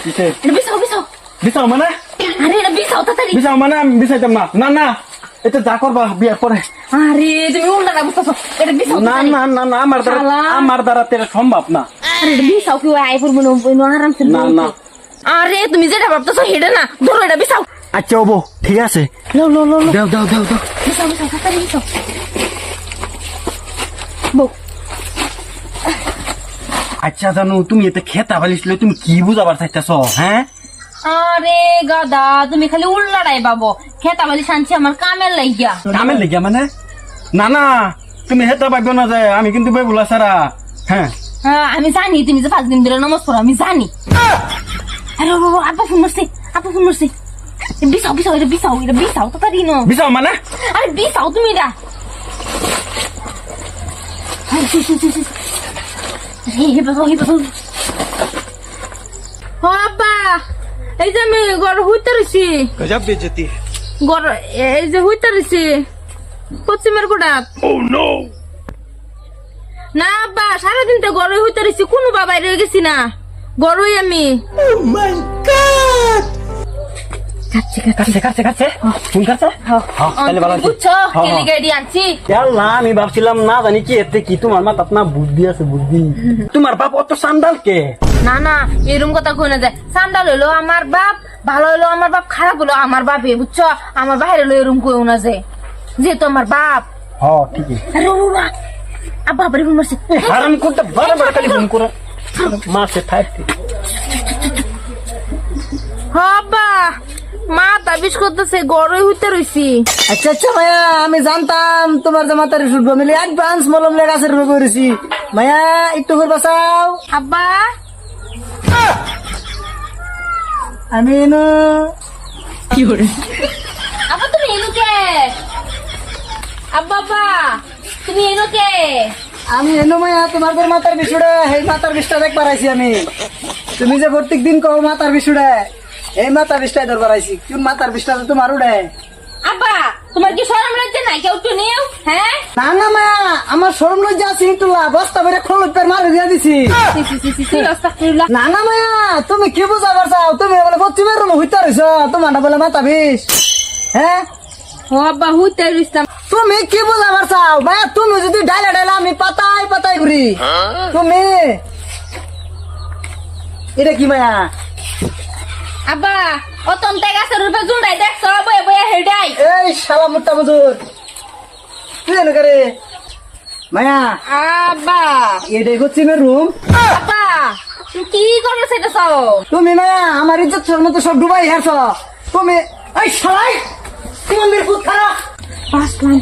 কিসে বিছাও বিছাও বিছাও মানে আরে এটা বিছাও তাড়াতাড়ি বিছাও মানে আমি বিছাইতাম না না না এটা যা করবা বিয়ার পরে আরে তুমি উল্টাটা বুঝতেছো এটা বিছাও না তাড়াতাড়ি। না না না আমার দ্বারা তেরা সম্ভব না আরে এটা বিছাও কি ওই আইফোন বনো আরামসে না না আরে তুমি যেটা ভাবতেছো হেডে না ধরো এটা বিছাও আচ্ছা ওবো ঠিক আছে লো লো লো লো দাও দাও দাও দাও বিছাও বিছাও তাড়াতাড়ি বিছাও বউ আচ্ছা জানো তুমি এতে খেতা বালিছিল তুমি কি বুঝাবার চাইতেছ হ্যাঁ আরে গাদা তুমি খালি উল্লাটাই পাবো খেতা বালি শান্তি আমার কামের লাগিয়া কামের লেগিয়া মানে না না তুমি হেতা পাইবে না যায় আমি কিন্তু বইবুলা সারা হ্যাঁ হ্যাঁ আমি জানি তুমি যে 5 দিন ধরে নমস্কার করো আমি জানি আরে বাবা আপা ফোন মারছে বিছাও বিছাও এটা বিছাও তাড়াতাড়ি নো বিছাও মানে আরে বিছাও তুমি এটা হে বাবা বাবা এই যে আমি গড় হইতে রয়েছি गजब बेइज्जती है গড় এই যে হইতে রয়েছি পশ্চিমের গোড়াত না আব্বা সারাদিন তো গড়ে হইতে রয়েছি কোনো বাবাই রয়ে গেছি না গড়ই আমি কাটছে ফোন কাটছে তাহলে ভালো আছে বুঝছো হ্যাঁ, কেলি হ্যাঁ। গাড়ি আনছি না আমি ভাবছিলাম না জানি কি এতে কি তোমার মাথাত না বুদ্ধি আছে বুদ্ধি তোমার বাপ অত সান্দাল কে না না এরকম কথা কই না যায় সান্দাল হইলো আমার বাপ ভালো হইলো আমার বাপ খারাপ হইলো আমার বাপে বুঝছো আমার বাইরে হইলো এরকম কইও না যে যেহেতু আমার বাপ হ ঠিকই আরে বাবা আব্বা বাড়ি ফোন মারছে হারাম করতে বারবার খালি ফোন করে মাসে থাকতে আব্বা মা তাবিজ করতেছে গড়ই হইতে রইছি আচ্ছা আচ্ছা মায়া আমি জানতাম তোমার যে মাথার শুটবো মিলে অ্যাডভান্স মলম লেগে গাছের রোগ করেছি মায়া একটু করে বাঁচাও আব্বা আমি এনো আব্বা তুমি এনো কে আব্বা তুমি এনো কে আমি এনো মায়া তোমার তোর মাথার বিষুড়ে এই মাথার বিষটা দেখবার আইছি আমি তুমি যে প্রত্যেক দিন কও মাথার বিষুড়ে এই মাথার বিষটাই দরবার আইছি কোন মাথার বিষটা তো তোমার উড়ে আব্বা তোমার কি শরম লাগছে না কেউ তো নিও হ্যাঁ না না মায়া আমার শরম লজ্জা আছে একটু বস্তা বেড়ে খোলপের মারে দিয়ে দিছি আস্তাগফিরুল্লাহ না না মায়া তুমি কি বুঝাবার চাও তুমি বলে পশ্চিমের রুম হইতে রইছ তোমার না বলে মাথা বিষ হ্যাঁ ও আব্বা হইতে রইছতাম তুমি কি বুঝাবার চাও মায়া তুমি যদি ডাইলা ডাইলা আমি পাতাই পাতাই ঘুরি তুমি এটা কি মায়া আব্বা ও তন্তে গাছের রূপে জুন্ডাই দেখছ বয়ে বয়ে হেডাই এই শালা মুট্টা মজুর তুই এনে করে মায়া আব্বা এটাই পশ্চিমের রুম আব্বা তুমি কি করো সেটা চাও তুমি মায়া আমার ইজ্জত মতো সব ডুবাই হেরছ তুমি এই শালাই মন্দির খুব খারাপ আসলাম